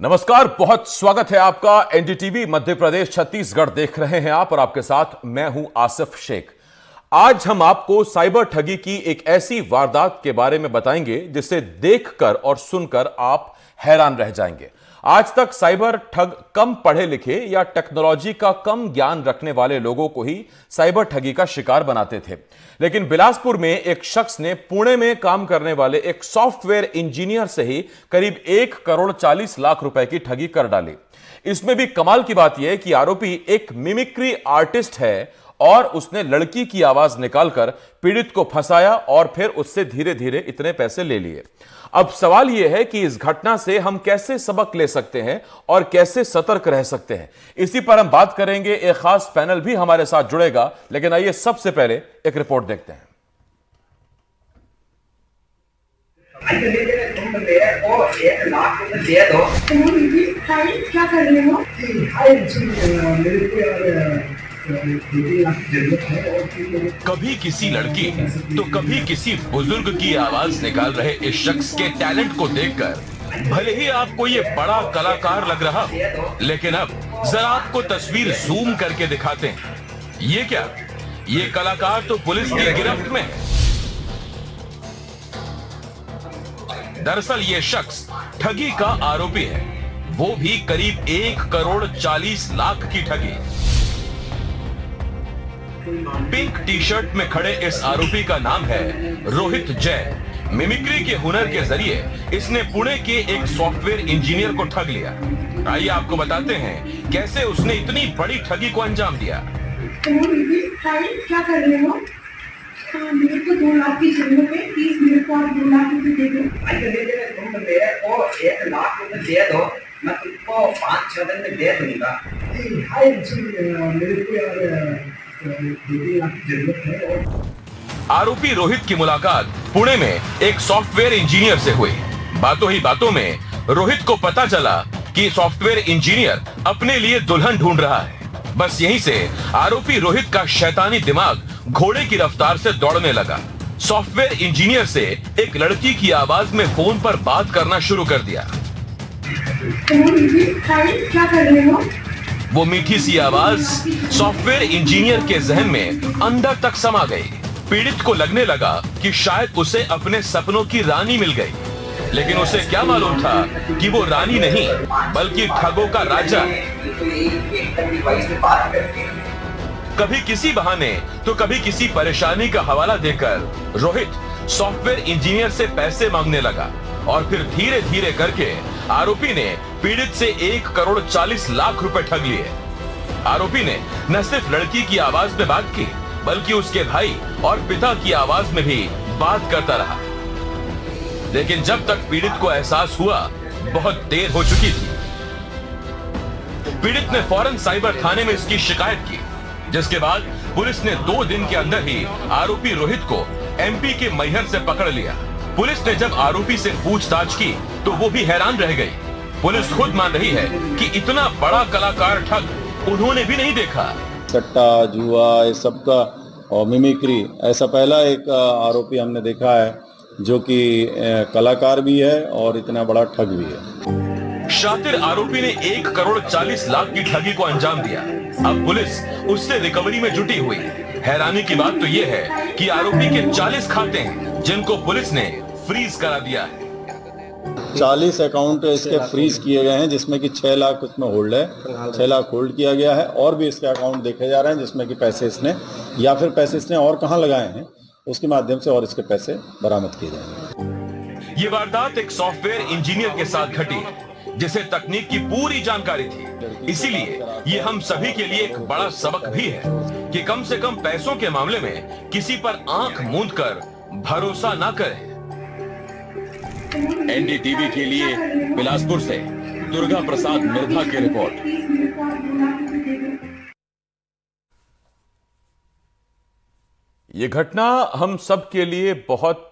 नमस्कार, बहुत स्वागत है आपका। एनडीटीवी मध्य प्रदेश छत्तीसगढ़ देख रहे हैं आप और आपके साथ मैं हूं आसिफ शेख। आज हम आपको साइबर ठगी की एक ऐसी वारदात के बारे में बताएंगे जिसे देखकर और सुनकर आप हैरान रह जाएंगे। आज तक साइबर ठग कम पढ़े लिखे या टेक्नोलॉजी का कम ज्ञान रखने वाले लोगों को ही साइबर ठगी का शिकार बनाते थे, लेकिन बिलासपुर में एक शख्स ने पुणे में काम करने वाले एक सॉफ्टवेयर इंजीनियर से ही करीब 1,40,00,000 रुपए की ठगी कर डाली। इसमें भी कमाल की बात यह है कि आरोपी एक मिमिक्री आर्टिस्ट है और उसने लड़की की आवाज निकालकर पीड़ित को फंसाया और फिर उससे धीरे धीरे इतने पैसे ले लिए। अब सवाल यह है कि इस घटना से हम कैसे सबक ले सकते हैं और कैसे सतर्क रह सकते हैं, इसी पर हम बात करेंगे। एक खास पैनल भी हमारे साथ जुड़ेगा, लेकिन आइए सबसे पहले एक रिपोर्ट देखते हैं। तुम मेरे को 1,00,000 रुपए दे दो। क्या कर रहे हो? मेरे को यार कभी किसी लड़की तो कभी किसी बुजुर्ग की आवाज निकाल रहे इस शख्स के टैलेंट को देखकर भले ही आपको ये बड़ा कलाकार लग रहा हो, लेकिन अब जरा आपको तस्वीर जूम करके दिखाते हैं। ये क्या, ये कलाकार तो पुलिस की गिरफ्त में है। दरअसल ये शख्स ठगी का आरोपी है, वो भी करीब 1,40,00,000 की ठगी। पिंक टी शर्ट में खड़े इस आरोपी का नाम है रोहित जैन। मिमिक्री के हुनर के जरिए इसने पुणे के एक सॉफ्टवेयर इंजीनियर को ठग लिया। आइए आपको बताते हैं कैसे उसने इतनी बड़ी ठगी को अंजाम दिया। क्या कर रहे हो? मेरे को 2,00,000 की जरूरत है, प्लीज मेरे को आप 2,00,000 रुपए दे दो। तुम मेरे को 1,00,000 रुपए दे दो, मैं तुमको 5-6 दिन में दे दूंगा। मेरे को यार आरोपी रोहित की मुलाकात पुणे में एक सॉफ्टवेयर इंजीनियर से हुई। बातों ही बातों में रोहित को पता चला कि सॉफ्टवेयर इंजीनियर अपने लिए दुल्हन ढूंढ रहा है। बस यहीं से आरोपी रोहित का शैतानी दिमाग घोड़े की रफ्तार से दौड़ने लगा। सॉफ्टवेयर इंजीनियर से एक लड़की की आवाज में फोन पर बात करना शुरू कर दिया। क्या कर रहे हो? वो मीठी सी आवाज सॉफ्टवेयर इंजीनियर के जहन में अंदर तक समा गई। पीड़ित को लगने लगा कि शायद उसे अपने सपनों की रानी मिल गई, लेकिन उसे क्या मालूम था कि वो रानी नहीं बल्कि ठगों का राजा है। कभी किसी बहाने तो कभी किसी परेशानी का हवाला देकर रोहित सॉफ्टवेयर इंजीनियर से पैसे मांगने लगा और फिर धीरे धीरे करके आरोपी ने पीड़ित से 1,40,00,000 रुपए ठग लिए। आरोपी ने न सिर्फ लड़की की आवाज में बात की बल्कि उसके भाई और पिता की आवाज में भी बात करता रहा, लेकिन जब तक पीड़ित को एहसास हुआ बहुत देर हो चुकी थी। पीड़ित ने फौरन साइबर थाने में इसकी शिकायत की, जिसके बाद पुलिस ने 2 दिन के अंदर ही आरोपी रोहित को एमपी के मैहर से पकड़ लिया। पुलिस ने जब आरोपी से पूछताछ की तो वो भी हैरान रह गई। पुलिस खुद मान रही है कि इतना बड़ा कलाकार ठग उन्होंने भी नहीं देखा। सट्टा, जुआ, इस सब का और मिमिक्री, ऐसा पहला एक आरोपी हमने देखा है जो कि कलाकार भी है और इतना बड़ा ठग भी है। शातिर आरोपी ने 1,40,00,000 की ठगी को अंजाम दिया। अब पुलिस उससे रिकवरी में जुटी हुई है। हैरानी की बात तो यह है कि आरोपी के 40 खाते हैं जिनको पुलिस ने फ्रीज करा दिया है। 40 अकाउंट इसके फ्रीज किए गए हैं, जिसमें कि 6 लाख उसमें होल्ड है, 6 लाख होल्ड किया गया है। और भी इसके अकाउंट देखे जा रहे हैं जिसमें कि पैसे इसने या फिर पैसे इसने और कहां लगाए हैं, उसके माध्यम से और इसके पैसे बरामद किए जाएंगे। ये वारदात एक सॉफ्टवेयर इंजीनियर के साथ घटी है जिसे तकनीक की पूरी जानकारी थी। इसीलिए ये हम सभी के लिए एक बड़ा सबक भी है कि कम से कम पैसों के मामले में किसी पर आंख मूंद कर भरोसा ना करें। एनडीटीवी के लिए बिलासपुर से दुर्गा प्रसाद मिर्धा की रिपोर्ट। ये घटना हम सब के लिए बहुत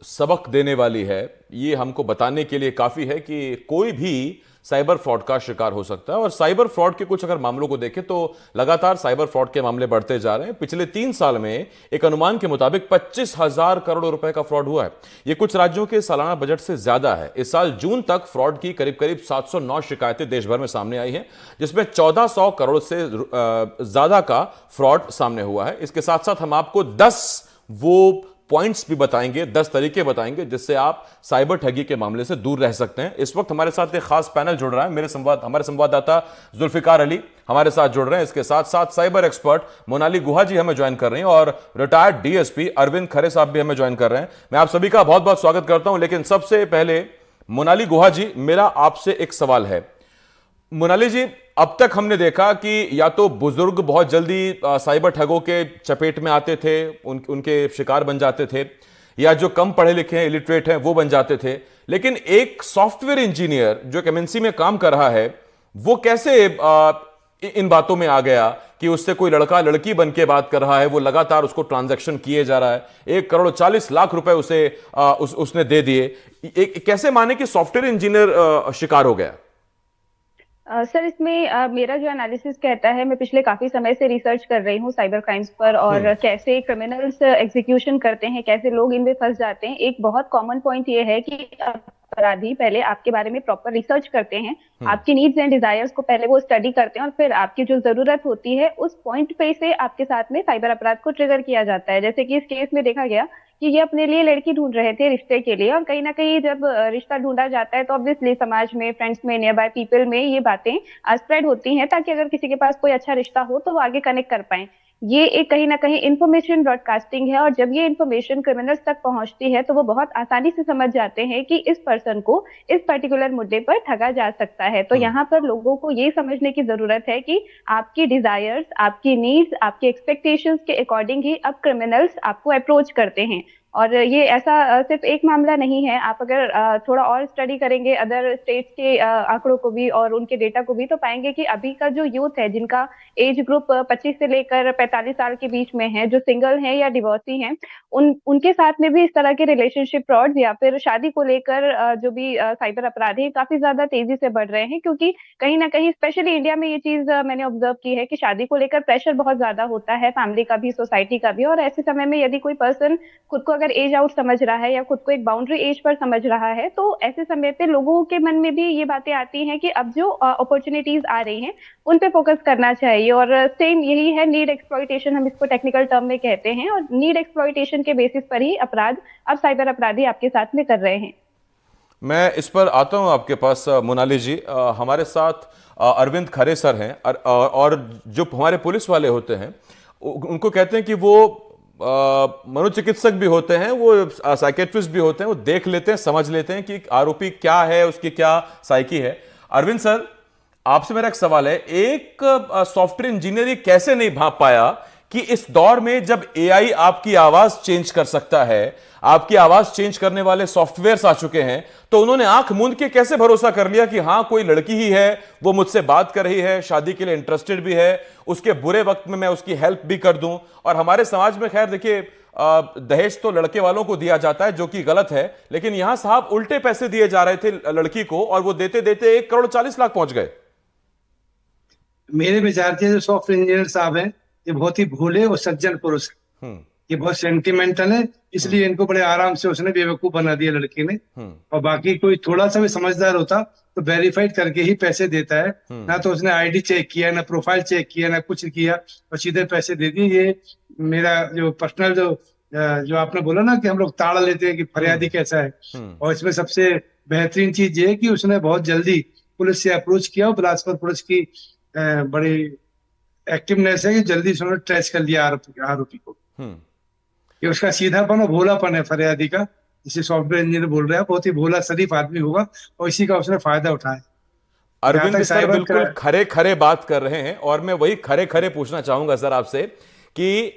सबक देने वाली है। ये हमको बताने के लिए काफी है कि कोई भी साइबर फ्रॉड का शिकार हो सकता है। और साइबर फ्रॉड के कुछ अगर मामलों को देखें तो लगातार साइबर फ्रॉड के मामले बढ़ते जा रहे हैं। पिछले 3 साल में एक अनुमान के मुताबिक 25,000 करोड़ रुपए का फ्रॉड हुआ है। यह कुछ राज्यों के सालाना बजट से ज्यादा है। इस साल जून तक फ्रॉड की करीब करीब 709 शिकायतें देश भर में सामने आई हैं, जिसमें 1400 करोड़ से ज्यादा का फ्रॉड सामने हुआ है। इसके साथ साथ हम आपको 10 वो पॉइंट्स भी बताएंगे, 10 तरीके बताएंगे जिससे आप साइबर ठगी के मामले से दूर रह सकते हैं। इस वक्त हमारे साथ एक खास पैनल जुड़ रहा है। हमारे संवाददाता जुल्फिकार अली हमारे साथ जुड़ रहे हैं। इसके साथ साथ साइबर एक्सपर्ट मोनाली गुहा जी हमें ज्वाइन कर रही हैं और रिटायर्ड डीएसपी अरविंद खरे साहब भी हमें ज्वाइन कर रहे हैं। मैं आप सभी का बहुत बहुत स्वागत करता हूं। लेकिन सबसे पहले मोनाली गुहा जी, मेरा आपसे एक सवाल है। मोनाली जी, अब तक हमने देखा कि या तो बुजुर्ग बहुत जल्दी साइबर ठगों के चपेट में आते थे, उनके शिकार बन जाते थे, या जो कम पढ़े लिखे हैं, इलिटरेट हैं, वो बन जाते थे। लेकिन एक सॉफ्टवेयर इंजीनियर जो एमएनसी में काम कर रहा है, वो कैसे इन बातों में आ गया कि उससे कोई लड़का लड़की बन के बात कर रहा है, वो लगातार उसको ट्रांजैक्शन किए जा रहा है, 1,40,00,000 रुपए उसने दे दिए। कैसे माने कि सॉफ्टवेयर इंजीनियर शिकार हो गया? सर, इसमें मेरा जो एनालिसिस कहता है, मैं पिछले काफी समय से रिसर्च कर रही हूँ साइबर क्राइम्स पर और कैसे क्रिमिनल्स एग्जीक्यूशन करते हैं, कैसे लोग इनमें फंस जाते हैं। एक बहुत कॉमन पॉइंट ये है कि अपराधी पहले आपके बारे में प्रॉपर रिसर्च करते हैं, आपकी नीड्स एंड डिजायर्स को पहले वो स्टडी करते हैं और फिर आपकी जो जरूरत होती है उस पॉइंट पे से आपके साथ में साइबर अपराध को ट्रिगर किया जाता है। जैसे कि इस केस में देखा गया कि ये अपने लिए लड़की ढूंढ रहे थे रिश्ते के लिए, और कहीं ना कहीं जब रिश्ता ढूंढा जाता है तो ऑब्वियसली समाज में, फ्रेंड्स में, नियर बाय पीपल में ये बातें स्प्रेड होती हैं ताकि अगर किसी के पास कोई अच्छा रिश्ता हो तो वो आगे कनेक्ट कर पाए। ये एक कहीं ना कहीं इंफॉर्मेशन ब्रॉडकास्टिंग है, और जब ये इंफॉर्मेशन क्रिमिनल्स तक पहुंचती है तो वो बहुत आसानी से समझ जाते हैं कि इस पर्सन को इस पर्टिकुलर मुद्दे पर ठगा जा सकता है। तो यहाँ पर लोगों को ये समझने की जरूरत है कि आपकी डिजायर्स, आपकी नीड्स, आपकी एक्सपेक्टेशंस के अकॉर्डिंग ही अब क्रिमिनल्स आपको अप्रोच करते हैं। और ये ऐसा सिर्फ एक मामला नहीं है। आप अगर थोड़ा और स्टडी करेंगे अदर स्टेट्स के आंकड़ों को भी और उनके डेटा को भी, तो पाएंगे कि अभी का जो यूथ है, जिनका एज ग्रुप 25 से लेकर 45 साल के बीच में है, जो सिंगल हैं या डिवोर्सी हैं, उनके साथ में भी इस तरह के रिलेशनशिप फ्रॉड या फिर शादी को लेकर जो भी साइबर अपराध है काफी ज्यादा तेजी से बढ़ रहे हैं। क्योंकि कहीं ना कहीं स्पेशली इंडिया में ये चीज मैंने ऑब्जर्व की है कि शादी को लेकर प्रेशर बहुत ज्यादा होता है, फैमिली का भी, सोसाइटी का भी। और ऐसे समय में यदि कोई पर्सन खुद को अगर एज आउट समझ रहा है या खुद को एक बाउंड्री एज पर समझ रहा है, तो ऐसे समय पे लोगों के मन में भी ये बातें आती हैं कि अब जो अपॉर्चुनिटीज आ रही हैं उन पे फोकस करना चाहिए। और सेम यही है नीड एक्सप्लॉयटेशन, हम इसको टेक्निकल टर्म में कहते हैं, और नीड एक्सप्लॉयटेशन के बेसिस पर ही अपराध अब साइबर अपराधी आपके साथ में कर रहे हैं। मैं इस पर आता हूं आपके पास मोनाली जी। हमारे साथ अरविंद खरे सर हैं, और जो हमारे पुलिस वाले होते हैं उनको कहते हैं कि वो मनोचिकित्सक भी होते हैं, वो साइकेट्रिस्ट भी होते हैं, वो देख लेते हैं, समझ लेते हैं कि आरोपी क्या है, उसकी क्या साइकी है। अरविंद सर, आपसे मेरा एक सवाल है, एक सॉफ्टवेयर इंजीनियर ये कैसे नहीं भांप पाया कि इस दौर में जब एआई आपकी आवाज चेंज कर सकता है, आपकी आवाज चेंज करने वाले सॉफ्टवेयर्स आ चुके हैं, तो उन्होंने आंख मूंद के कैसे भरोसा कर लिया कि हां कोई लड़की ही है, वो मुझसे बात कर रही है, शादी के लिए इंटरेस्टेड भी है, उसके बुरे वक्त में मैं उसकी हेल्प भी कर दूं। और हमारे समाज में खैर देखिए, दहेज तो लड़के वालों को दिया जाता है जो कि गलत है, लेकिन यहां साहब उल्टे पैसे दिए जा रहे थे लड़की को, और वो देते देते 1,40,00,000 पहुंच गए। मेरे विचार से जो सॉफ्टवेयर इंजीनियर साहब हैं, ये बहुत ही भोले और सज्जन पुरुष हैं। ये बहुत सेंटिमेंटल है, इसलिए इनको बड़े आराम से उसने बेवकूफ बना दिया लड़की ने। और बाकी कोई थोड़ा सा भी समझदार होता तो वेरीफाइड करके ही पैसे देता है। ना तो उसने आईडी चेक किया, ना प्रोफाइल चेक किया, ना कुछ किया, और सीधे पैसे दे दिए। ये मेरा जो पर्सनल जो आपने बोला ना कि हम लोग ताड़ लेते हैं कि फरियादी कैसा है, और इसमें सबसे बेहतरीन चीज ये है कि उसने बहुत जल्दी पुलिस से अप्रोच किया, और बिलासपुर पुलिस की बड़ी एक्टिवनेस है कि जल्दी से उन्होंने ट्रेस कर लिया आरोपी को। ये उसका सीधापन और भोलापन है फरियादी का, जिसे सॉफ्टवेयर इंजीनियर बोल रहे हैं। बहुत ही भोला शरीफ आदमी होगा, और इसी का उसने फायदा उठाया। अरविंद सर बिल्कुल खरे खरे बात कर रहे हैं, और मैं वही खरे खरे पूछना चाहूंगा सर आपसे कि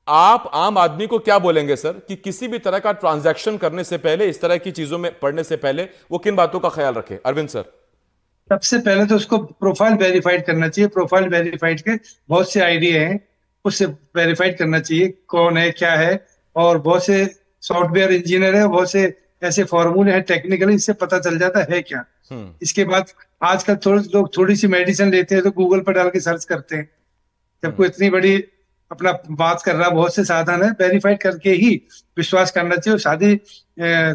आप आम आदमी को क्या बोलेंगे सर, कि किसी भी तरह का ट्रांजैक्शन करने से पहले, इस तरह की चीजों में पढ़ने से पहले वो किन बातों का ख्याल रखे? अरविंद सर, सबसे पहले तो उसको प्रोफाइल वेरीफाइड करना चाहिए। प्रोफाइल वेरीफाइड के बहुत से आइडिया हैं, उससे वेरीफाइड करना चाहिए कौन है, क्या है। और बहुत से सॉफ्टवेयर इंजीनियर है, बहुत से ऐसे फॉर्मूले हैं टेक्निकली, इससे पता चल जाता है क्या। इसके बाद आजकल लोग थोड़ी सी मेडिसिन लेते हैं तो गूगल पर डाल के सर्च करते हैं, जब कोई इतनी बड़ी अपना बात कर रहा, बहुत से साधन है, वेरीफाइड करके ही विश्वास करना चाहिए। शादी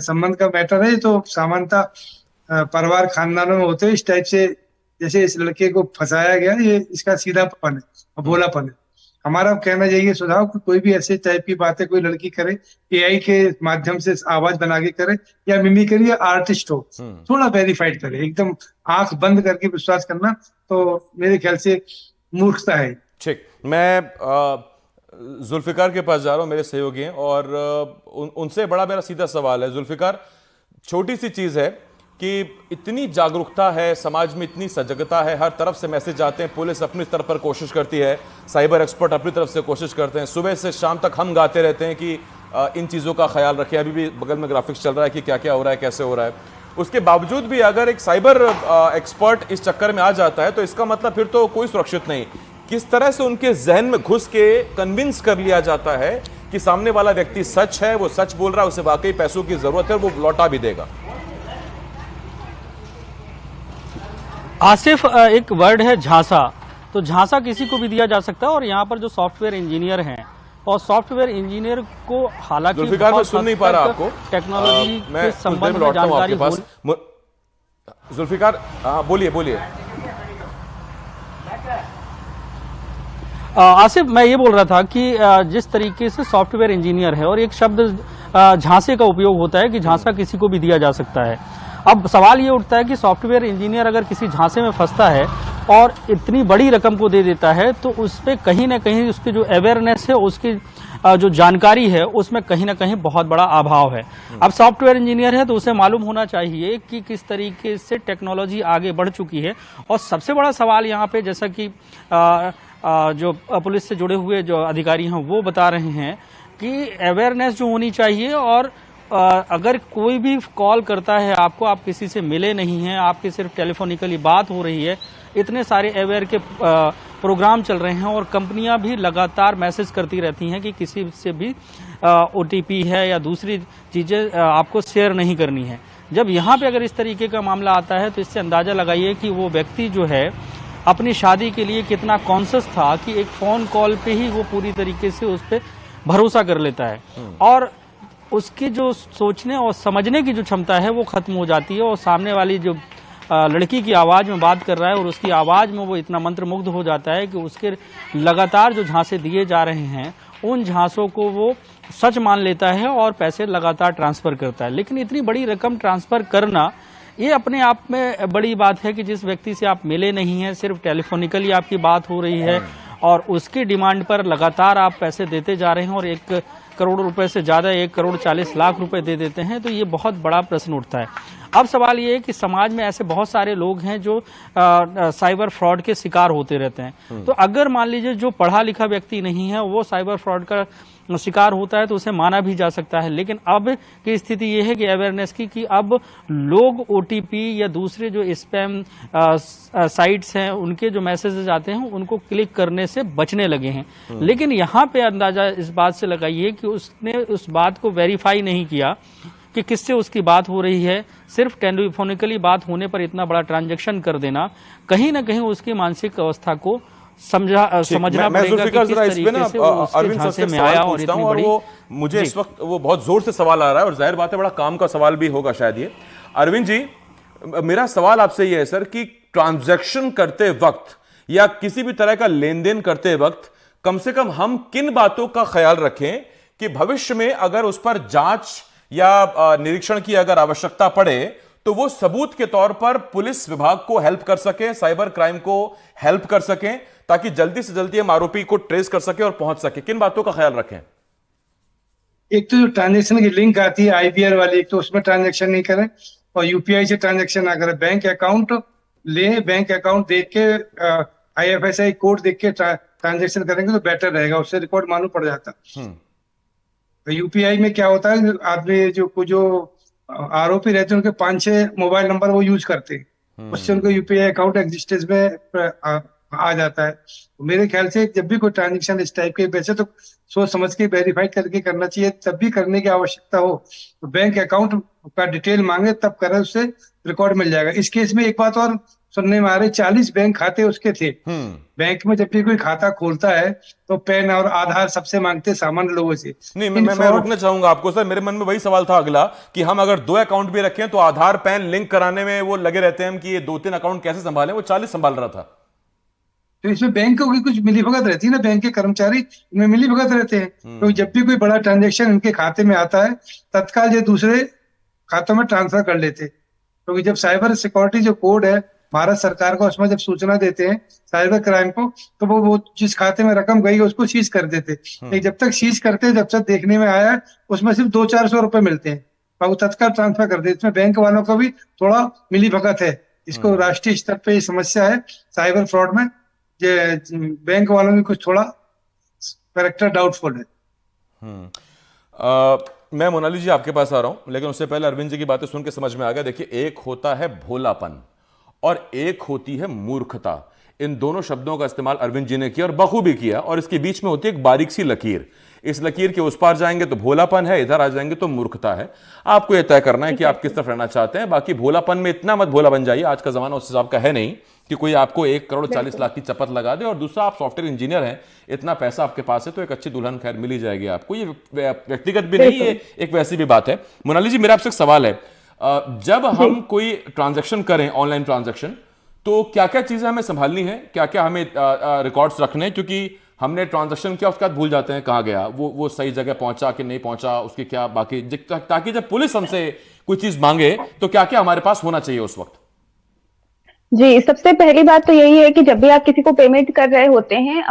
संबंध का मैटर है तो सामान्यतः परिवार खानदानों में होते हैं इस टाइप से, जैसे इस लड़के को फंसाया गया, ये इसका सीधापन है और भोलापन है। हमारा कहना यही सुझाव कि कोई भी ऐसे टाइप की बातें कोई लड़की करे, एआई के माध्यम से आवाज बना के करे या मिमिक्री या आर्टिस्ट हो, थोड़ा वेरीफाइड करे। एकदम आंख बंद करके विश्वास करना तो मेरे ख्याल से मूर्खता है। ठीक, मैं जुल्फिकार के पास जा रहा हूं, मेरे सहयोगी हैं, और उनसे बड़ा मेरा सीधा सवाल है। जुल्फिकार, छोटी सी चीज है कि इतनी जागरूकता है समाज में, इतनी सजगता है, हर तरफ से मैसेज आते हैं, पुलिस अपनी स्तर पर कोशिश करती है, साइबर एक्सपर्ट अपनी तरफ से कोशिश करते हैं, सुबह से शाम तक हम गाते रहते हैं कि इन चीज़ों का ख्याल रखें। अभी भी बगल में ग्राफिक्स चल रहा है कि क्या क्या हो रहा है, कैसे हो रहा है। उसके बावजूद भी अगर एक साइबर एक्सपर्ट इस चक्कर में आ जाता है तो इसका मतलब फिर तो कोई सुरक्षित नहीं। किस तरह से उनके जहन में घुस के कन्विंस कर लिया जाता है कि सामने वाला व्यक्ति सच है, वो सच बोल रहा है, उसे वाकई पैसों की जरूरत है, वो लौटा भी देगा। आसिफ, एक वर्ड है झांसा, तो झांसा किसी को भी दिया जा सकता है। और यहाँ पर जो सॉफ्टवेयर इंजीनियर हैं, और सॉफ्टवेयर इंजीनियर को हालांकि मैं सुन नहीं पा रहा आपको, टेक्नोलॉजी के संबंध में जानकारी जुल्फिकार, बोलिए बोलिए। आसिफ, मैं ये बोल रहा था कि जिस तरीके से सॉफ्टवेयर इंजीनियर है, और एक शब्द झांसे का उपयोग होता है कि झांसा किसी को भी दिया जा सकता है। अब सवाल ये उठता है कि सॉफ्टवेयर इंजीनियर अगर किसी झांसे में फंसता है और इतनी बड़ी रकम को दे देता है, तो उस पर कहीं ना कहीं उसकी जो अवेयरनेस है, उसकी जो जानकारी है, उसमें कहीं ना कहीं बहुत बड़ा अभाव है। अब सॉफ्टवेयर इंजीनियर है तो उसे मालूम होना चाहिए कि किस तरीके से टेक्नोलॉजी आगे बढ़ चुकी है। और सबसे बड़ा सवाल यहाँ पे, जैसा कि जो पुलिस से जुड़े हुए जो अधिकारी हैं वो बता रहे हैं कि अवेयरनेस जो होनी चाहिए, और अगर कोई भी कॉल करता है आपको, आप किसी से मिले नहीं हैं, आपकी सिर्फ टेलीफोनिकली बात हो रही है, इतने सारे अवेयर के प्रोग्राम चल रहे हैं और कंपनियां भी लगातार मैसेज करती रहती हैं कि किसी से भी ओटीपी है या दूसरी चीजें आपको शेयर नहीं करनी है। जब यहाँ पे अगर इस तरीके का मामला आता है तो इससे अंदाजा लगाइए कि वो व्यक्ति जो है अपनी शादी के लिए कितना कॉन्शियस था कि एक फोन कॉल पे ही वो पूरी तरीके से उस पर भरोसा कर लेता है, और उसकी जो सोचने और समझने की जो क्षमता है वो खत्म हो जाती है। और सामने वाली जो लड़की की आवाज में बात कर रहा है और उसकी आवाज में वो इतना मंत्रमुग्ध हो जाता है कि उसके लगातार जो झांसे दिए जा रहे हैं, उन झांसों को वो सच मान लेता है और पैसे लगातार ट्रांसफर करता है। लेकिन इतनी बड़ी रकम ट्रांसफर करना, ये अपने आप में बड़ी बात है कि जिस व्यक्ति से आप मिले नहीं हैं, सिर्फ टेलीफोनिकली आपकी बात हो रही है और उसकी डिमांड पर लगातार आप पैसे देते जा रहे हैं और 1 करोड़ रुपए से ज्यादा 1 करोड़ 40 लाख रुपए दे देते हैं, तो ये बहुत बड़ा प्रश्न उठता है। अब सवाल ये है कि समाज में ऐसे बहुत सारे लोग हैं जो साइबर फ्रॉड के शिकार होते रहते हैं। तो अगर मान लीजिए जो पढ़ा लिखा व्यक्ति नहीं है वो साइबर फ्रॉड का शिकार होता है तो उसे माना भी जा सकता है। लेकिन अब की स्थिति ये है कि अवेयरनेस की कि अब लोग ओटीपी या दूसरे जो स्पैम साइट्स हैं उनके जो मैसेजेस आते हैं उनको क्लिक करने से बचने लगे हैं। लेकिन यहाँ पे अंदाजा इस बात से लगाइए कि उसने उस बात को वेरीफाई नहीं किया कि किससे उसकी बात हो रही है। सिर्फ टेलीफोनिकली बात होने पर इतना बड़ा ट्रांजैक्शन कर देना कहीं ना कहीं उसकी मानसिक अवस्था को समझना पड़ेगा कि किस तरीके से वो उसके झांसे में आया और इतनी बड़ी। वो मुझे इस वक्त वो बहुत जोर से सवाल आ रहा है और जाहिर बात है बड़ा काम का सवाल भी होगा शायद ये। अरविंद जी, मेरा सवाल आपसे ये है सर कि ट्रांजैक्शन करते वक्त या किसी भी तरह का लेन देन करते वक्त कम से कम हम किन बातों का ख्याल रखें कि भविष्य में अगर उस पर जांच या निरीक्षण की अगर आवश्यकता पड़े तो वो सबूत के तौर पर पुलिस विभाग को हेल्प कर सके, साइबर क्राइम को हेल्प कर सकें, ताकि जल्दी से जल्दी हम आरोपी को ट्रेस कर सके और पहुंच सके। किन बातों का ख्याल रखें? एक तो जो ट्रांजैक्शन की लिंक आती है आईबीआर वाली, एक तो उसमें ट्रांजैक्शन नहीं करें और यूपीआई से ट्रांजैक्शन ना करें। बैंक अकाउंट ले, बैंक अकाउंट देख के आईएफएसआई कोड देख के ट्रांजैक्शन करेंगे तो बेटर रहेगा, उससे रिकॉर्ड मालूम पड़ जाता। यूपीआई में क्या होता है, आदमी जो आरोपी रहते हैं उनके 5-6 मोबाइल नंबर वो यूज करते हैं, उससे उनको यूपीआई अकाउंट एग्जिस्टेंस में आ जाता है। तो मेरे ख्याल से जब भी कोई ट्रांजेक्शन इस टाइप के, वैसे तो सोच समझ के वेरीफाई करके करना चाहिए, तब भी करने की आवश्यकता हो तो बैंक अकाउंट का डिटेल मांगे तब करें, उससे रिकॉर्ड मिल जाएगा। इस केस में एक बात और सुनने में आ रही, 40 बैंक खाते उसके थे। बैंक में जब भी कोई खाता खोलता है तो पैन और आधार सबसे मांगते सामान्य लोगों से। नहीं, मैं रोकना चाहूंगा आपको सर, मेरे मन में वही सवाल था अगला कि हम अगर 2 अकाउंट भी रखें तो आधार पैन लिंक कराने में वो लगे रहते हैं कि ये 2-3 अकाउंट कैसे संभालें, वो 40 संभाल रहा था। तो इसमें बैंक की कुछ मिलीभगत रहती है ना, बैंक के कर्मचारी इनमें मिलीभगत रहते हैं। तो जब भी कोई बड़ा ट्रांजेक्शन इनके खाते में आता है तत्काल ये दूसरे खातों में ट्रांसफर कर लेते हैं। क्योंकि जब साइबर सिक्योरिटी जो कोड है भारत सरकार का, उसमें जब सूचना देते हैं साइबर क्राइम को, तो वो जिस खाते में रकम गई उसको सीज कर देते। लेकिन जब तक सीज करते हैं, जब तक देखने में आया उसमें सिर्फ 200-400 रुपए मिलते हैं और वो तत्काल ट्रांसफर कर देते। इसमें बैंक वालों का भी थोड़ा मिलीभगत है। इसको राष्ट्रीय स्तर पे ये समस्या है साइबर फ्रॉड में, बैंक वालों में कुछ थोड़ा कैरेक्टर डाउटफुल है। मैं मोनाली जी आपके पास आ रहा हूं, लेकिन उससे पहले अरविंद जी की बातें सुन के समझ में आ गया। देखिए, एक होता है भोलापन और एक होती है मूर्खता। इन दोनों शब्दों का इस्तेमाल अरविंद जी ने किया और बखूबी किया, और इसके बीच में होती है एक बारीक सी लकीर। इस लकीर के उस पार जाएंगे तो भोलापन है, इधर आ जाएंगे तो मूर्खता है। आपको यह तय करना है कि आप किस तरफ रहना चाहते हैं। बाकी भोलापन में इतना मत भोला बन जाइए, आज का जमाना उस हिसाब का है नहीं कि कोई आपको 1,40,00,000 की चपत लगा दे। और दूसरा, आप सॉफ्टवेयर इंजीनियर हैं, इतना पैसा आपके पास है तो एक अच्छी दुल्हन खैर मिल ही जाएगी आपको। ये व्यक्तिगत भी नहीं, ये एक वैसी भी बात है। मोनाली जी, मेरा आपसे एक सवाल है, जब हम कोई ट्रांजैक्शन करें, ऑनलाइन ट्रांजैक्शन, तो क्या क्या चीजें हमें संभालनी है, क्या क्या हमें रिकॉर्ड्स रखने हैं? क्योंकि हमने ट्रांजैक्शन किया, उसके बाद भूल जाते हैं कहाँ गया, वो सही जगह पहुंचा कि नहीं पहुंचा, उसकी क्या बाकी, ताकि जब पुलिस हमसे कोई चीज मांगे तो क्या क्या हमारे पास होना चाहिए उस वक्त। जी, सबसे पहली बात तो यही है कि जब भी आप किसी को पेमेंट कर रहे होते हैं,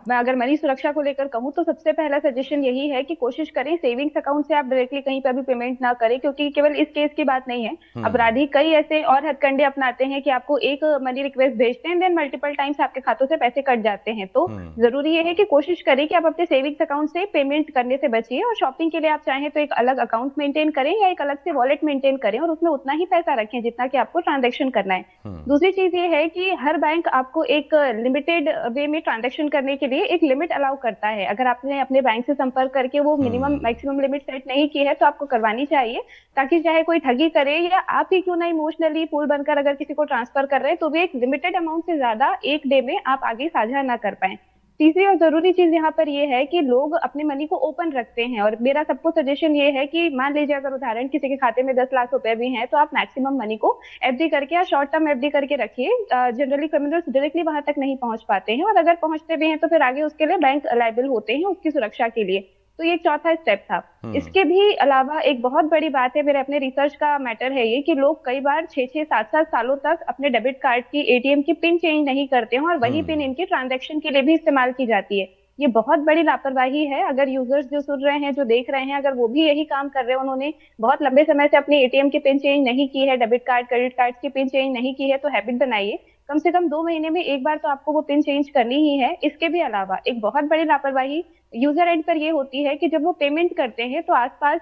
मैं अगर मनी सुरक्षा को लेकर कहूँ तो सबसे पहला सजेशन यही है कि कोशिश करें सेविंग्स अकाउंट से आप डायरेक्टली कहीं पर भी पेमेंट ना करें, क्योंकि केवल इस केस की बात नहीं है। अपराधी कई ऐसे और हथकंडे अपनाते हैं कि आपको एक मनी रिक्वेस्ट भेजते हैं, देन मल्टीपल टाइम्स आपके खातों से पैसे कट जाते हैं। तो जरूरी ये है कि कोशिश करें कि आप अपने सेविंग्स अकाउंट से पेमेंट करने से बचिए, और शॉपिंग के लिए आप चाहें तो एक अलग अकाउंट मेंटेन करें या एक अलग से वॉलेट मेंटेन करें और उसमें उतना ही पैसा रखें जितना कि आपको ट्रांजेक्शन करना है। दूसरी चीज ये है कि हर बैंक आपको एक लिमिटेड वे में ट्रांजैक्शन करने के लिए एक लिमिट अलाउ करता है। अगर आपने अपने बैंक से संपर्क करके वो मिनिमम मैक्सिमम लिमिट सेट नहीं की है तो आपको करवानी चाहिए, ताकि चाहे कोई ठगी करे या आप ही क्यों ना इमोशनली फूल बनकर अगर किसी को ट्रांसफर कर रहे हैं तो भी एक लिमिटेड अमाउंट से ज्यादा एक डे में आप आगे साझा ना कर पाए। तीसरी और जरूरी चीज यहाँ पर ये है कि लोग अपने मनी को ओपन रखते हैं, और मेरा सबको सजेशन ये है कि मान लीजिए अगर उदाहरण किसी के खाते में 10 लाख रुपए भी हैं तो आप मैक्सिमम मनी को एफडी करके या शॉर्ट टर्म एफडी करके रखिए। जनरली क्रिमिनल्स डायरेक्टली वहां तक नहीं पहुंच पाते हैं, और अगर पहुंचते भी हैं तो फिर आगे उसके लिए बैंक लायबल होते हैं उसकी सुरक्षा के लिए। तो ये एक चौथा स्टेप था। इसके भी अलावा एक बहुत बड़ी बात है, मेरे अपने रिसर्च का मैटर है ये, कि लोग कई बार 6-6, 7-7 सालों तक अपने डेबिट कार्ड की, एटीएम की पिन चेंज नहीं करते हैं, और वही पिन इनकी ट्रांजैक्शन के लिए भी इस्तेमाल की जाती है। ये बहुत बड़ी लापरवाही है। अगर यूजर्स जो सुन रहे हैं, जो देख रहे हैं, अगर वो भी यही काम कर रहे हैं, उन्होंने बहुत लंबे समय से अपनी एटीएम की पिन चेंज नहीं की है, डेबिट कार्ड, क्रेडिट कार्ड की पिन चेंज नहीं की है, तो हैबिट बनाइए, कम से कम 2 महीने में एक बार तो आपको वो पिन चेंज करनी ही है। इसके भी अलावा एक बहुत बड़ी लापरवाही यूजर एंड पर ये होती है कि जब वो पेमेंट करते हैं तो आसपास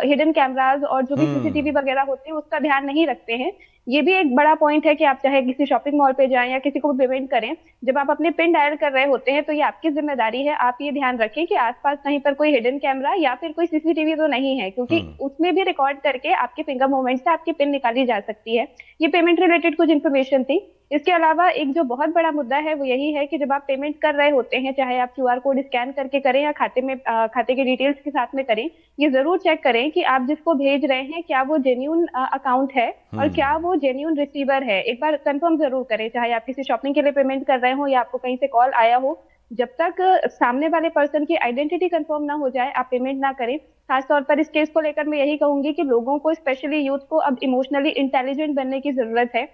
हिडन कैमरास और जो भी सीसीटीवी वगैरह होते हैं उसका ध्यान नहीं रखते हैं। ये भी एक बड़ा पॉइंट है कि आप चाहे किसी शॉपिंग मॉल पे जाएं या किसी को भी पेमेंट करें, जब आप अपने पिन डायल कर रहे होते हैं तो ये आपकी जिम्मेदारी है, आप ये ध्यान रखें कि आसपास कहीं पर कोई हिडन कैमरा या फिर कोई सीसीटीवी तो नहीं है, क्योंकि उसमें भी रिकॉर्ड करके आपके फिंगर मूवमेंट से आपकी पिन निकाली जा सकती है। ये पेमेंट रिलेटेड कुछ इन्फॉर्मेशन थी। इसके अलावा एक जो बहुत बड़ा मुद्दा है वो यही है कि जब आप पेमेंट कर रहे होते हैं, चाहे आप क्यूआर कोड स्कैन करके करें या खाते के डिटेल्स के साथ में करें, ये जरूर चेक करें कि आप जिसको भेज रहे हैं क्या वो जेन्युइन अकाउंट है और क्या वो जेन्युइन रिसीवर है। एक बार कंफर्म जरूर करें, चाहे आप किसी शॉपिंग के लिए पेमेंट कर रहे हो या आपको कहीं से कॉल आया हो, जब तक सामने वाले पर्सन की आइडेंटिटी कंफर्म ना हो जाए आप पेमेंट ना करें। खासतौर पर इस केस को लेकर मैं यही कहूंगी कि लोगों को, स्पेशली यूथ को, अब इमोशनली इंटेलिजेंट बनने की जरूरत है।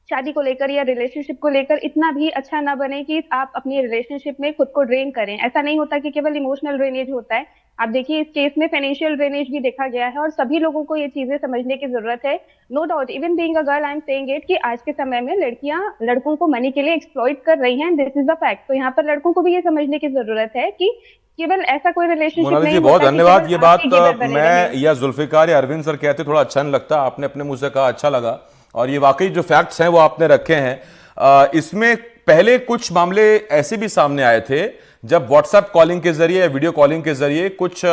शादी को लेकर या रिलेशनशिप को लेकर इतना भी अच्छा ना बने कि आप अपनी रिलेशनशिप में खुद को ड्रेन करें। ऐसा नहीं होता कि केवल इमोशनल ड्रेनेज होता है। आप देखिए इस केस में फाइनेंशियल ड्रेनेज भी देखा गया है, और सभी लोगों को ये चीजें समझने की जरूरत है। No doubt, even being a girl, I am saying it, कि आज के समय में लड़कियां लड़कों को मनी के लिए एक्सप्लॉइट कर रही हैं, दिस इज द फैक्ट। तो यहाँ पर लड़कों को भी ये समझने की जरूरत है कि केवल ऐसा कोई रिलेशनशिप नहीं होता। बहुत धन्यवाद। ये बात मैं या जुल्फिकार या अरविंद सर कहते थोड़ा अच्छा नहीं लगता, आपने अपने मुंह से कहा, अच्छा लगा, और ये वाकई जो फैक्ट्स हैं वो आपने रखे हैं। इसमें पहले कुछ मामले ऐसे भी सामने आए थे जब व्हाट्सएप कॉलिंग के जरिए या वीडियो कॉलिंग के जरिए कुछ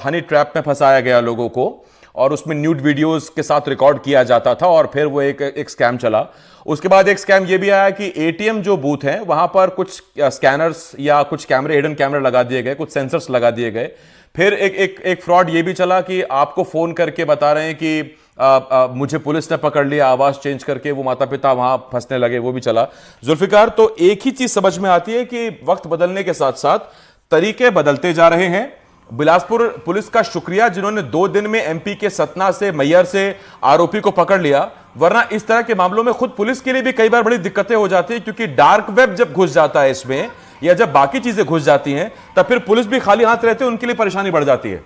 हनी ट्रैप में फंसाया गया लोगों को, और उसमें न्यूड वीडियोस के साथ रिकॉर्ड किया जाता था और फिर वो एक स्कैम चला। उसके बाद एक स्कैम ये भी आया कि एटीएम जो बूथ हैं वहां पर कुछ स्कैनर्स या कुछ कैमरे, हिडन कैमरे लगा दिए गए, कुछ सेंसर्स लगा दिए गए। फिर एक फ्रॉड ये भी चला कि आपको फोन करके बता रहे हैं कि मुझे पुलिस ने पकड़ लिया, आवाज चेंज करके वो माता पिता वहां फंसने लगे, वो भी चला। जुल्फिकार, तो एक ही चीज समझ में आती है कि वक्त बदलने के साथ साथ तरीके बदलते जा रहे हैं। बिलासपुर पुलिस का शुक्रिया जिन्होंने 2 दिन में एमपी के सतना से, मैयर से आरोपी को पकड़ लिया, वरना इस तरह के मामलों में खुद पुलिस के लिए भी कई बार बड़ी दिक्कतें हो जाती है, क्योंकि डार्क वेब जब घुस जाता है इसमें, या जब बाकी चीजें घुस जाती हैं, तब फिर पुलिस भी खाली हाथ रहते हैं, उनके लिए परेशानी बढ़ जाती है।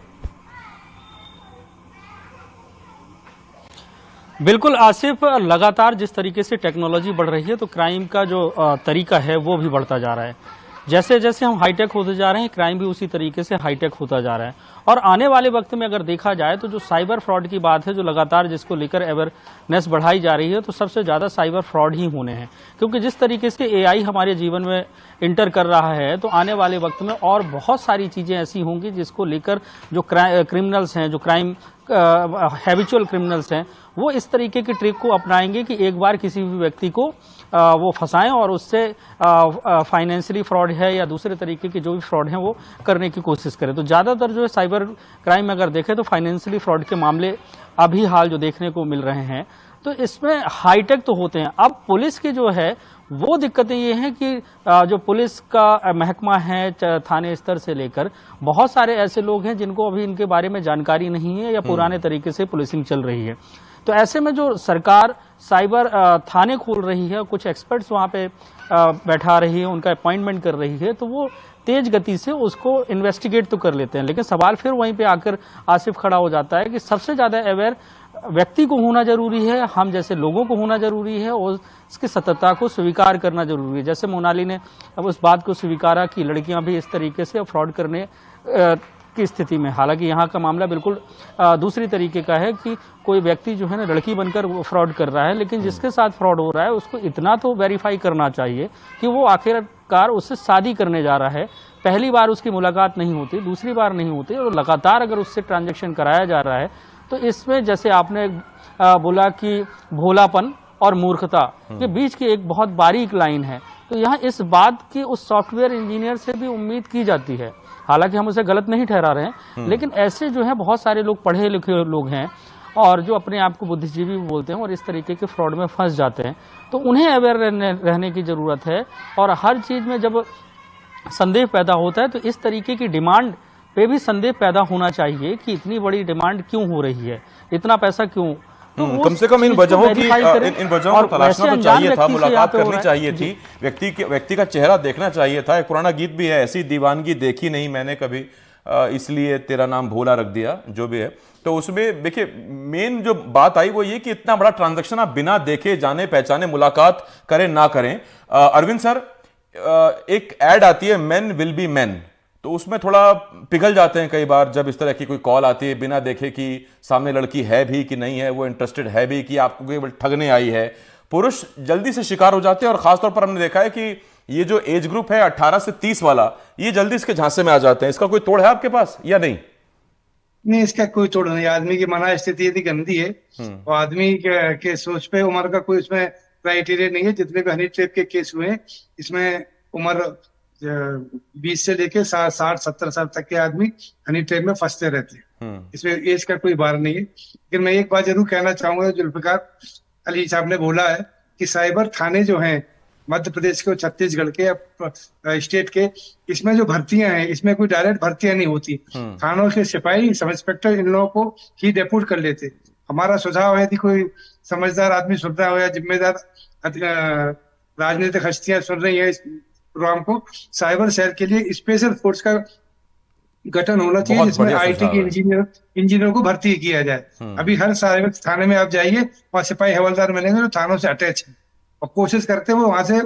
बिल्कुल आसिफ, लगातार जिस तरीके से टेक्नोलॉजी बढ़ रही है तो क्राइम का जो तरीका है वो भी बढ़ता जा रहा है। जैसे जैसे हम हाईटेक होते जा रहे हैं, क्राइम भी उसी तरीके से हाईटेक होता जा रहा है। और आने वाले वक्त में अगर देखा जाए तो जो साइबर फ्रॉड की बात है, जो लगातार जिसको लेकर अवेयरनेस बढ़ाई जा रही है, तो सबसे ज्यादा साइबर फ्रॉड ही होने हैं। क्योंकि जिस तरीके से एआई हमारे जीवन में इंटर कर रहा है, तो आने वाले वक्त में और बहुत सारी चीजें ऐसी होंगी जिसको लेकर जो क्रिमिनल्स हैं, जो क्राइम हैबिचुअल क्रिमिनल्स हैं, वो इस तरीके की ट्रिक को अपनाएंगे कि एक बार किसी भी व्यक्ति को वो फंसाएं और उससे फाइनेंशियली फ्रॉड है या दूसरे तरीके के जो भी फ्रॉड हैं वो करने की कोशिश करें। तो ज़्यादातर जो है साइबर क्राइम अगर देखें तो फाइनेंशियली फ्रॉड के मामले अभी हाल जो देखने को मिल रहे हैं, तो इसमें हाईटेक तो होते हैं। अब पुलिस की जो है वो दिक्कतें ये हैं कि जो पुलिस का महकमा है थाने स्तर से लेकर, बहुत सारे ऐसे लोग हैं जिनको अभी इनके बारे में जानकारी नहीं है या पुराने तरीके से पुलिसिंग चल रही है। तो ऐसे में जो सरकार साइबर थाने खोल रही है, कुछ एक्सपर्ट्स वहाँ पे बैठा रही है, उनका अपॉइंटमेंट कर रही है, तो वो तेज गति से उसको इन्वेस्टिगेट तो कर लेते हैं। लेकिन सवाल फिर वहीं पे आकर आसिफ खड़ा हो जाता है कि सबसे ज़्यादा अवेयर व्यक्ति को होना जरूरी है, हम जैसे लोगों को होना जरूरी है, और इसकी सत्यता को स्वीकार करना जरूरी है। जैसे मोनाली ने अब उस बात को स्वीकारा कि लड़कियां भी इस तरीके से फ्रॉड करने की स्थिति में, हालांकि यहाँ का मामला बिल्कुल दूसरी तरीके का है कि कोई व्यक्ति जो है ना लड़की बनकर फ्रॉड कर रहा है, लेकिन जिसके साथ फ्रॉड हो रहा है उसको इतना तो वेरीफाई करना चाहिए कि वो आखिरकार उससे शादी करने जा रहा है। पहली बार उसकी मुलाकात नहीं होती, दूसरी बार नहीं होती, और लगातार अगर उससे ट्रांजेक्शन कराया जा रहा है, तो इसमें जैसे आपने बोला कि भोलापन और मूर्खता के बीच की एक बहुत बारीक लाइन है। तो यहाँ इस बात की उस सॉफ्टवेयर इंजीनियर से भी उम्मीद की जाती है, हालांकि हम उसे गलत नहीं ठहरा रहे हैं, लेकिन ऐसे जो है बहुत सारे लोग पढ़े लिखे लोग हैं और जो अपने आप को बुद्धिजीवी बोलते हैं और इस तरीके के फ्रॉड में फंस जाते हैं, तो उन्हें अवेयर रहने की जरूरत है। और हर चीज में जब संदेह पैदा होता है तो इस तरीके की डिमांड पे भी संदेह पैदा होना चाहिए कि इतनी बड़ी डिमांड क्यों हो रही है, इतना पैसा क्यों। तो कम से कम इन वजहों की इन वजहों को तलाशना तो चाहिए था, मुलाकात करनी चाहिए थी, व्यक्ति का चेहरा देखना चाहिए था। एक पुराना गीत भी है, ऐसी दीवानगी देखी नहीं मैंने कभी, इसलिए तेरा नाम भोला रख दिया, जो भी है। तो उसमें देखिए मेन जो बात आई वो ये कि इतना बड़ा ट्रांजैक्शन आप बिना देखे जाने पहचाने मुलाकात करें ना करें। अरविंद सर, एक ऐड आती है मेन विल बी मेन, तो उसमें थोड़ा पिघल जाते हैं कई बार जब इस तरह की कोई कॉल आती है बिना देखे कि सामने लड़की है भी कि नहीं है, वो इंटरेस्टेड है भी कि आपको केवल ठगने आई है। पुरुष जल्दी से शिकार हो जाते हैं, और खासतौर पर हमने देखा है कि ये जो एज ग्रुप है 18 से 30 वाला, ये जल्दी इसके झांसे में आ जाते हैं। इसका कोई तोड़ है आपके पास या नहीं? नहीं, इसका कोई तोड़ नहीं। आदमी की मना स्थिति यदि गंदी है और आदमी के सोच पे उम्र का कोई इसमें क्राइटेरिया नहीं है। जितने भी हनी ट्रैप के केस हुए इसमें उम्र 20 से लेके 60-70 साल तक के आदमी हनी ट्रैप में फंसते रहते हैं। इसमें एज का कोई बार नहीं है। लेकिन मैं एक बात जरूर कहना चाहूंगा, जुल्फिकार अली साहब ने बोला है कि साइबर थाने जो हैं मध्य प्रदेश के, छत्तीसगढ़ के, स्टेट के, इसमें जो भर्तियां हैं इसमें कोई डायरेक्ट भर्तियां नहीं होती। थानों के सिपाही, सब इंस्पेक्टर इन लोगों को ही डेप्यूट कर लेते। हमारा सुझाव है यदि कोई समझदार आदमी सुन रहा हो या जिम्मेदार राजनीतिक हस्तियां सुन रही है इस प्रोग्राम को, साइबर सेल के लिए स्पेशल फोर्स का गठन होना चाहिए, जिसमें आईटी के इंजीनियर को भर्ती किया जाए। अभी हर साइबर थाने में आप जाइए, वहाँ सिपाही हवलदार मिलेंगे जो थानों से अटैच है और कोशिश करते हैं वो वहां से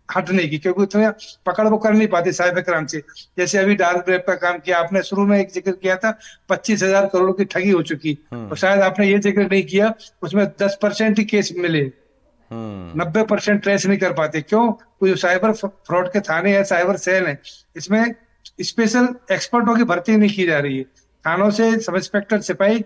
हटने की, क्योंकि उतने पकड़ वो कर नहीं पाते साइबर क्राइम से। जैसे अभी डार्क वेब का काम किया आपने, शुरू में एक जिक्र किया था 25,000 करोड़ की ठगी हो चुकी, और शायद आपने ये जिक्र नहीं किया उसमें 10% ही केस मिले। 90% ट्रेस नहीं कर पाते। क्यों? वो जो साइबर फ्रॉड के थाने है, साइबर सेल है, इसमें स्पेशल एक्सपर्टों की भर्ती नहीं की जा रही है। थानों से सब इंस्पेक्टर सिपाही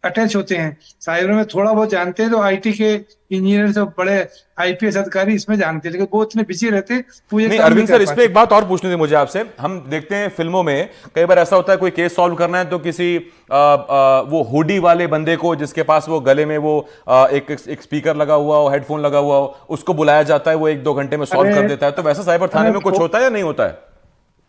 अटैच होते हैं, साइबर में थोड़ा बहुत जानते हैं, तो आईटी के इंजीनियर से बड़े आईपीएस अधिकारी इसमें जानते हैं, लेकिन वो इतने बिजी रहते हैं वो ये नहीं काम अरविंद कर सर, इस पे पाते। एक बात और पूछनी थी मुझे आपसे। हम देखते हैं फिल्मों में कई बार ऐसा होता है, कोई केस सॉल्व करना है तो किसी वो हुडी वाले बंदे को, जिसके पास वो गले में वो एक स्पीकर लगा हुआ हो, हेडफोन लगा हुआ हो, उसको बुलाया जाता है, वो 1-2 घंटे में सॉल्व कर देता है। तो वैसा साइबर थाने में कुछ होता है या नहीं होता है?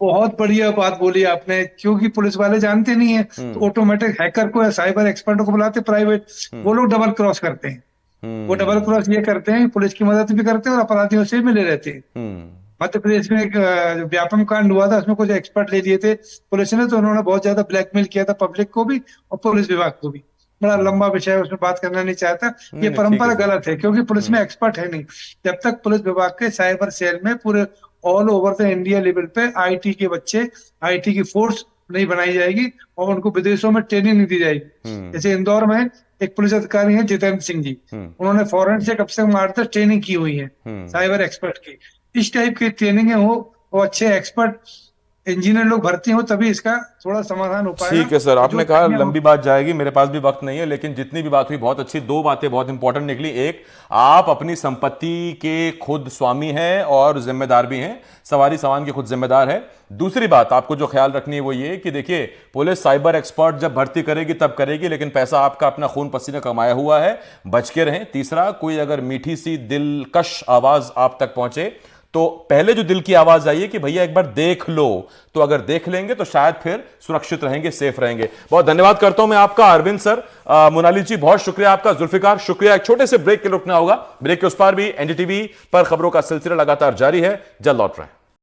बहुत बढ़िया बात बोली आपने, क्योंकि पुलिस वाले जानते नहीं है, तो ऑटोमेटिक हैकर को या साइबर एक्सपर्ट को बुलाते प्राइवेट, वो लोग डबल क्रॉस करते हैं। वो डबल क्रॉस ये करते हैं, पुलिस की मदद भी करते हैं और अपराधियों से मिले रहते हैं। मध्य प्रदेश में एक व्यापम कांड हुआ था, उसमें कुछ एक्सपर्ट ले लिए थे पुलिस ने, तो उन्होंने बहुत ज्यादा ब्लैकमेल किया था पब्लिक को भी और पुलिस विभाग को भी। बड़ा लंबा विषय है, उसमें बात करना नहीं चाहता। ये परंपरा गलत है, क्योंकि पुलिस में एक्सपर्ट है नहीं। जब तक पुलिस विभाग के साइबर सेल में पूरे all over the India level पे आईटी के बच्चे, आईटी की फोर्स नहीं बनाई जाएगी और उनको विदेशों में ट्रेनिंग नहीं दी जाएगी। जैसे इंदौर में एक पुलिस अधिकारी है जितेंद्र सिंह जी, उन्होंने फॉरेन से कब से 8 तक ट्रेनिंग की हुई है साइबर एक्सपर्ट की। इस टाइप की ट्रेनिंग है वो अच्छे एक्सपर्ट इंजीनियर लोग भर्ती हो, तभी इसका थोड़ा समाधान हो पाएगा। ठीक है सर, आपने कहा लंबी बात जाएगी, मेरे पास भी वक्त नहीं है, लेकिन जितनी भी बात हुई बहुत अच्छी। 2 बातें बहुत इंपॉर्टेंट निकली। एक, आप अपनी संपत्ति के खुद स्वामी हैं और जिम्मेदार भी हैं, सवारी सामान के खुद जिम्मेदार है। दूसरी बात आपको जो ख्याल रखनी है वो ये कि देखिए, पुलिस साइबर एक्सपर्ट जब भर्ती करेगी तब करेगी, लेकिन पैसा आपका अपना खून पसीना कमाया हुआ है, बच के रहें। तीसरा, कोई अगर मीठी सी दिलकश आवाज आप तक पहुंचे तो पहले जो दिल की आवाज आई है कि भैया एक बार देख लो, तो अगर देख लेंगे तो शायद फिर सुरक्षित रहेंगे, सेफ रहेंगे। बहुत धन्यवाद करता हूं मैं आपका अरविंद सर। मोनाली जी बहुत शुक्रिया आपका, जुल्फिकार शुक्रिया। एक छोटे से ब्रेक के लिए रुकना होगा, ब्रेक के उस पार भी एनडीटीवी पर खबरों का सिलसिला लगातार जारी है, जल्द लौट रहे हैं।